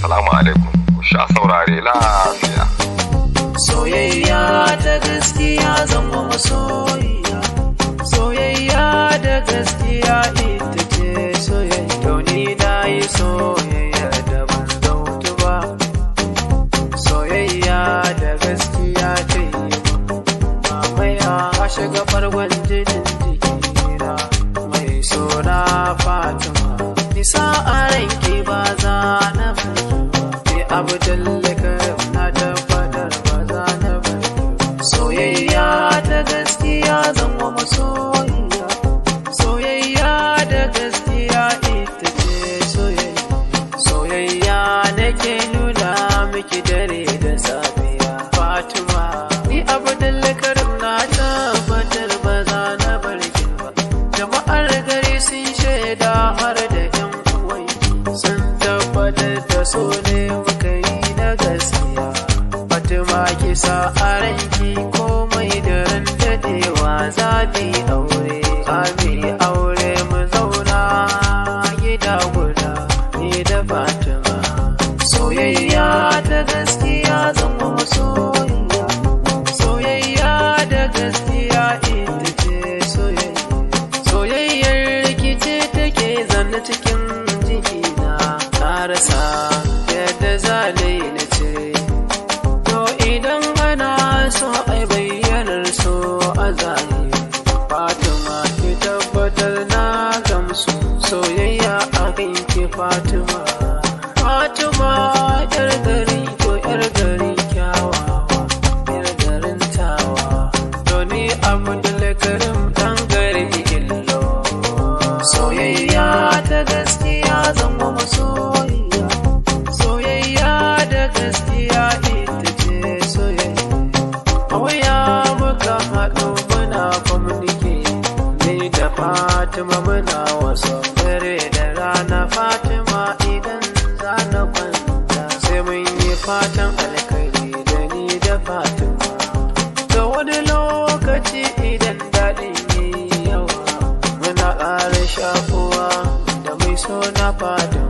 Assalamu alaikum. Ku sha saurare lafiya. Soyayya ta gaskiya zama masoyiya. Soyayya da gaskiya ita ce soyayya. To ni na yi soyayya da ban zautu ba. Soyayya da gaskiya ta yi mamaya a shiga farkon jinin jikina. Mai suna Fatima, nisa a ranki ba za na barki ba. Ni Abdoul Dan na tabbatar ba za na barki ba. Soyayya ta gaskiya zama masoyiya. Soyayya da gaskiya ita ce soyayya. Soyayya nake nuna miki dare da safiya Fatima. Ni Abdoul Dan na tabbatar ba za na barki ba. Jama'ar gari sun shaida har da ƴan uwai sun tabbatar da so ne muka yi na gaskiya. Fatima kisa a ranki komai da ran dadewa za mu yi aure. Za mu yi aure mu zauna gida guda ni da Fatima. Soyayya ta gaskiya zama masoyiya. Soyayya da gaskiya ita ce soyayya. Soyayyar rikice take zanne cikin jikina. Na rasa yadda zalai na ce. To idan ana so ai bayyanar so a zahiri. Fatima ki tabbatar na gamsu. Soyayya a kanki Fatima. Fatima yar gari to yar gari kyawawa. Yar garin tawa. To ni Abdoul Dan dan gari illo. Soyayya ta gaskiya zama masoyiya. Soyayya da gaskiya ita ce soyayya. A waya muka haɗu muna kwamunike. Ni da Fatima muna wasu dare da rana. Fatima idan za na kwanta sai mun yi fatan alkhairi da ni da Fatima. Da wani lokaci idan daɗin yi yawa muna ƙara shakuwa da mai so na Fatima.